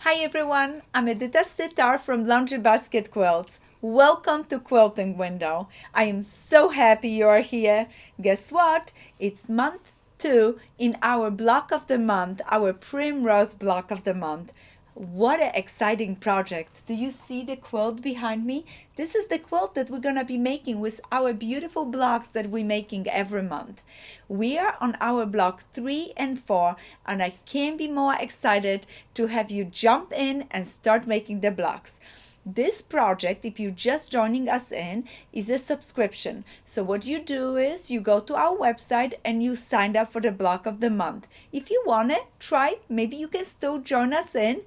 Hi everyone, I'm Edyta Sitar from Laundry Basket Quilts. Welcome to Quilting Window. I am so happy you are here. Guess what? It's month 2 in our block of the month, our Primrose block of the month. What an exciting project. Do you see the quilt behind me? This is the quilt that we're going to be making with our beautiful blocks that we're making every month. We are on our block 3 and 4, and I can't be more excited to have you jump in and start making the blocks. This project, if you're just joining us in, is a subscription. So what you do is you go to our website and you sign up for the block of the month. If you want to try, maybe you can still join us in.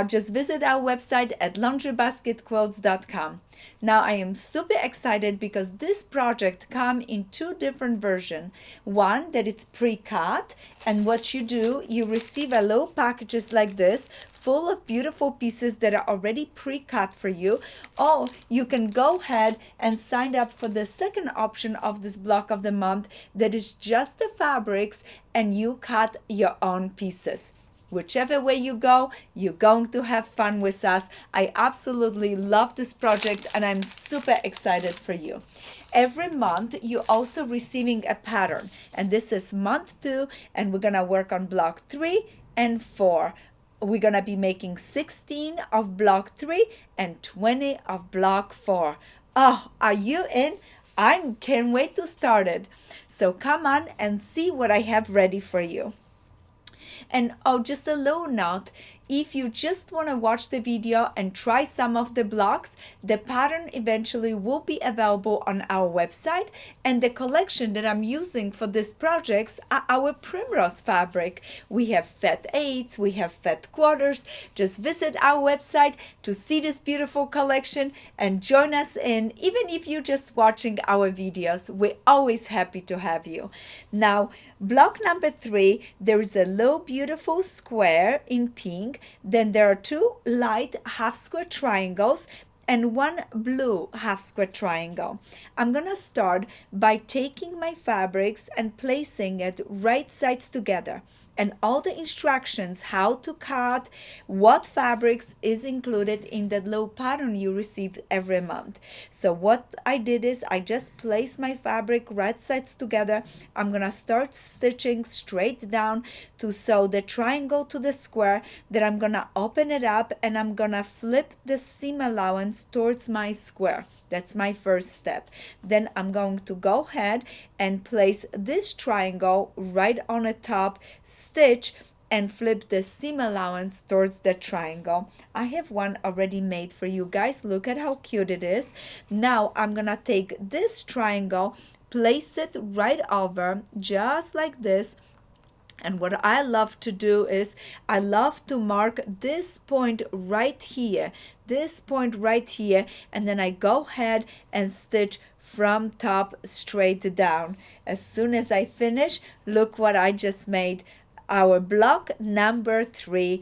Just visit our website at laundrybasketquilts.com. Now I am super excited because this project comes in 2 different versions. One that it's pre-cut, and what you do, you receive a little packages like this full of beautiful pieces that are already pre-cut for you, or you can go ahead and sign up for the second option of this block of the month that is just the fabrics and you cut your own pieces. Whichever way you go, you're going to have fun with us. I absolutely love this project and I'm super excited for you. Every month, you're also receiving a pattern. And this is month 2, and we're going to work on block 3 and 4. We're going to be making 16 of block 3 and 20 of block 4. Oh, are you in? I can't wait to start it. So come on and see what I have ready for you. And oh, just a little note, if you just want to watch the video and try some of the blocks, the pattern eventually will be available on our website, and the collection that I'm using for these projects are our Primrose fabric. We have fat 8s, we have fat quarters. Just visit our website to see this beautiful collection and join us in. Even if you're just watching our videos, we're always happy to have you. Now, block number 3, there is a little beautiful square in pink. Then there are 2 light half square triangles and 1 blue half square triangle. I'm gonna start by taking my fabrics and placing it right sides together, and all the instructions how to cut what fabrics is included in that little pattern you receive every month. So what I did is I just placed my fabric right sides together. I'm gonna start stitching straight down to sew the triangle to the square. Then I'm gonna open it up and I'm gonna flip the seam allowance towards my square. That's my first step. Then I'm going to go ahead and place this triangle right on the top, stitch, and flip the seam allowance towards the triangle. I have one already made for you guys. Look at how cute it is. Now I'm gonna take this triangle, place it right over, just like this. And what I love to do is I love to mark this point right here, and then I go ahead and stitch from top straight down. As soon as I finish, look what I just made. Our block number 3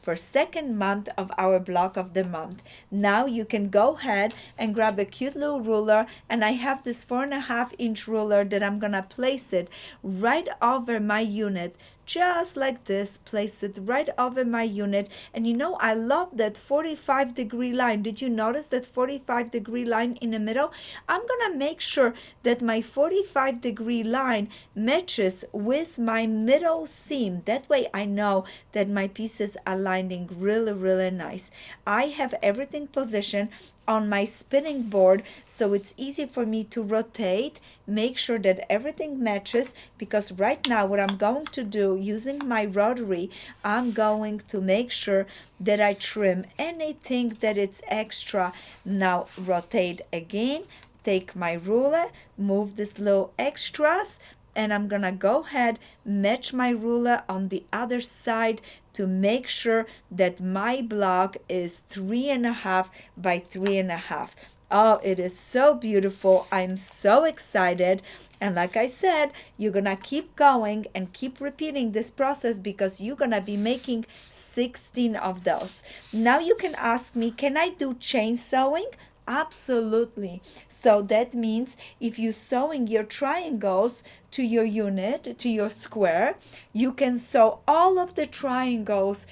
for second month of our block of the month. Now you can go ahead and grab a cute little ruler, and I have this 4.5-inch ruler that I'm gonna place it right over my unit, just like this. Place it right over my unit. And you know, I love that 45-degree line. Did you notice that 45-degree line in the middle? I'm gonna make sure that my 45-degree line matches with my middle seam. That way I know that my pieces are lining really nice. I have everything positioned on my spinning board, so it's easy for me to rotate, make sure that everything matches, because right now what I'm going to do using my rotary, I'm going to make sure that I trim anything that it's extra. Now rotate again, take my ruler, move this little extras, and I'm gonna go ahead, match my ruler on the other side to make sure that my block is 3.5 by 3.5. Oh, it is so beautiful. I'm so excited. And like I said, you're gonna keep going and keep repeating this process because you're gonna be making 16 of those. Now you can ask me, can I do chain sewing? Absolutely. So that means if you're sewing your triangles to your unit, to your square, you can sew all of the triangles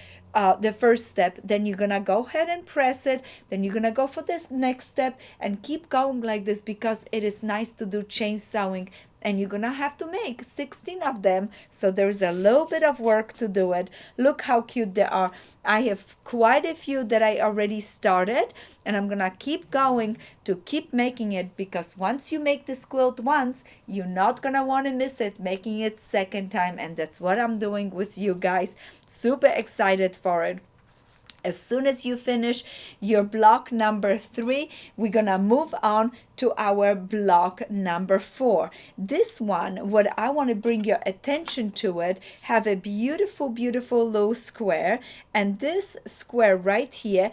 the first step, then you're gonna go ahead and press it, then you're gonna go for this next step and keep going like this, because it is nice to do chain sewing, and you're gonna have to make 16 of them, so there's a little bit of work to do it. Look how cute they are. I have quite a few that I already started, and I'm gonna keep going to keep making it, because once you make this quilt once, you're not gonna want to miss it making it second time, and that's what I'm doing with you guys. Super excited for it. As soon as you finish your block number 3, we're gonna move on to our block number 4. This one, what I want to bring your attention to it, have a beautiful, beautiful low square, and this square right here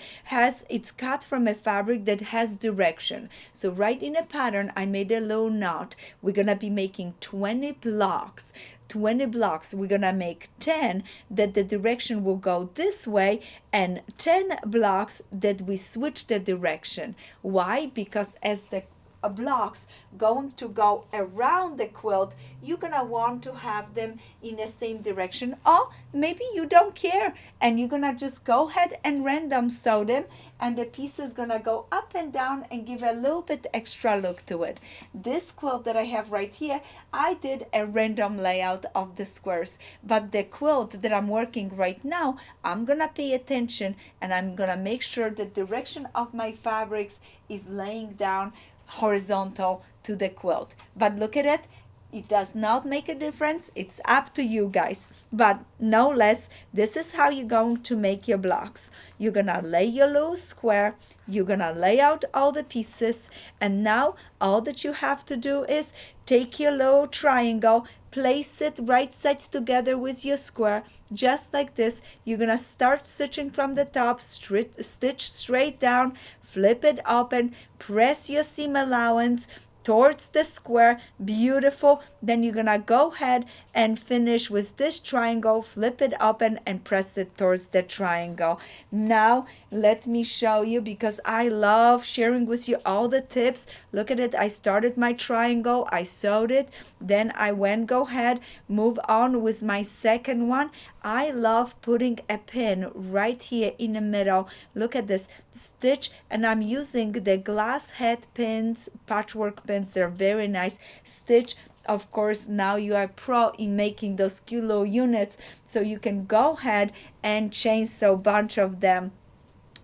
it's cut from a fabric that has direction. So right in a pattern, I made a low knot. We're gonna be making 20 blocks. 20 blocks. We're gonna make 10 that the direction will go this way, and 10 blocks that we switch the direction. Why? Because as the blocks going to go around the quilt, you're gonna want to have them in the same direction, or maybe you don't care and you're gonna just go ahead and random sew them, and the piece is gonna go up and down and give a little bit extra look to it. This quilt that I have right here, I did a random layout of the squares, but the quilt that I'm working right now, I'm gonna pay attention and I'm gonna make sure the direction of my fabrics is laying down horizontal to the quilt. But look at it, it does not make a difference. It's up to you guys. But no less, this is how you're going to make your blocks. You're gonna lay your little square, you're gonna lay out all the pieces, and now all that you have to do is take your little triangle, place it right sides together with your square, just like this. You're gonna start stitching from the top, stitch straight down, flip it open, press your seam allowance towards the square, beautiful. Then you're gonna go ahead and finish with this triangle, flip it open and press it towards the triangle. Now let me show you, because I love sharing with you all the tips. Look at it, I started my triangle, I sewed it, then I go ahead, move on with my second one. I love putting a pin right here in the middle. Look at this, stitch, and I'm using the glass head pins, patchwork pins. They're very nice. Stitch. Of course, now you are pro in making those kilo units, so you can go ahead and chain sew a bunch of them.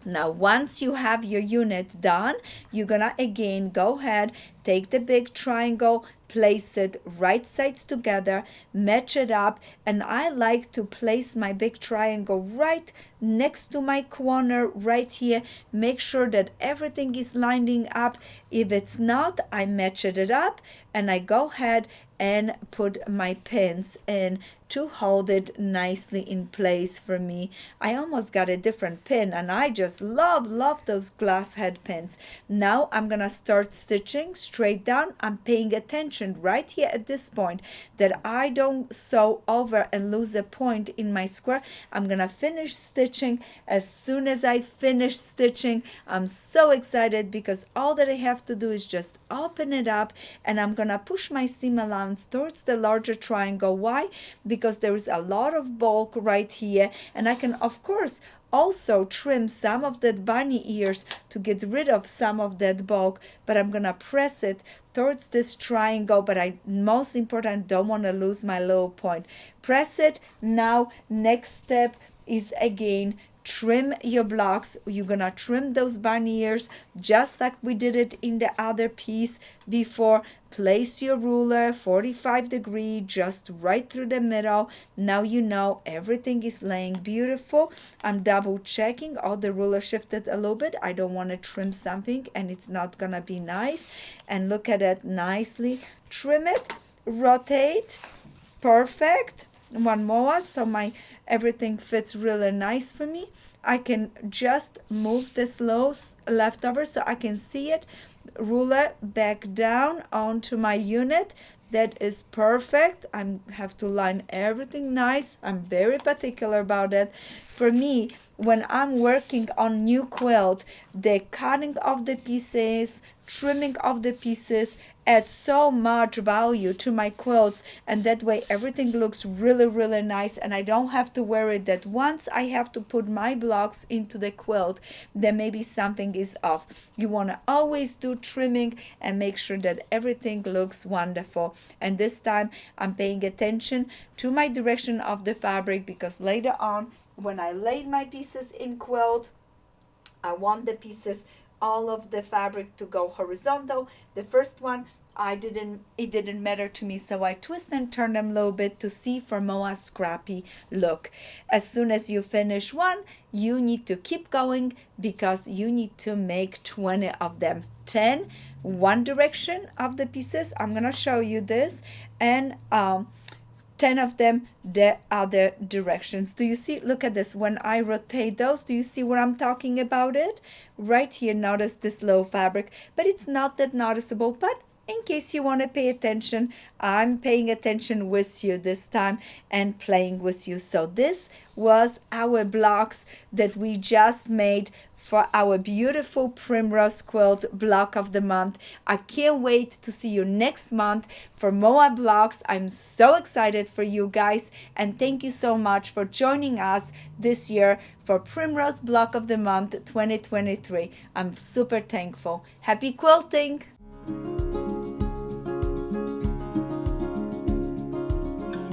Now, once you have your unit done, you're gonna again go ahead, take the big triangle, place it right sides together, match it up, and I like to place my big triangle right next to my corner right here. Make sure that everything is lining up. If it's not, I match it up and I go ahead and put my pins in to hold it nicely in place for me. I almost got a different pin, and I just love those glass head pins. Now I'm gonna start stitching straight down. I'm paying attention right here at this point that I don't sew over and lose a point in my square. I'm gonna finish stitching. As soon as I finish stitching, I'm so excited, because all that I have to do is just open it up, and I'm gonna push my seam allowance towards the larger triangle. Why? Because there is a lot of bulk right here, and I can of course also trim some of that bunny ears to get rid of some of that bulk, but I'm gonna press it towards this triangle. But I, most important, don't want to lose my little point. Press it. Now next step is again trim your blocks. You're gonna trim those bunny ears just like we did it in the other piece before. Place your ruler 45 degree just right through the middle. Now you know everything is laying beautiful. I'm double checking. Oh, the ruler shifted a little bit. I don't want to trim something and it's not gonna be nice. And look at it, nicely trim it, rotate, perfect. One more, so my everything fits really nice for me. I can just move this low leftover so I can see it. Ruler back down onto my unit. That is perfect. I have to line everything nice. I'm very particular about it. For me, when I'm working on new quilt, the cutting of the pieces, trimming of the pieces adds so much value to my quilts, and that way everything looks really nice, and I don't have to worry that once I have to put my blocks into the quilt, then maybe something is off. You want to always do trimming and make sure that everything looks wonderful. And this time I'm paying attention to my direction of the fabric, because later on when I laid my pieces in quilt, I want the pieces, all of the fabric to go horizontal. The first one, it didn't matter to me, so I twist and turn them a little bit to see for more scrappy look. As soon as you finish one, you need to keep going, because you need to make 20 of them. 10 one direction of the pieces, I'm gonna show you this, and 10 of them the other directions. Do you see? Look at this. When I rotate those, do you see what I'm talking about it? Right here, notice this low fabric, but it's not that noticeable. But in case you want to pay attention, I'm paying attention with you this time and playing with you. So this was our blocks that we just made for our beautiful Primrose quilt block of the month. I can't wait to see you next month for more blocks. I'm so excited for you guys, and thank you so much for joining us this year for Primrose block of the month 2023. I'm super thankful. Happy quilting!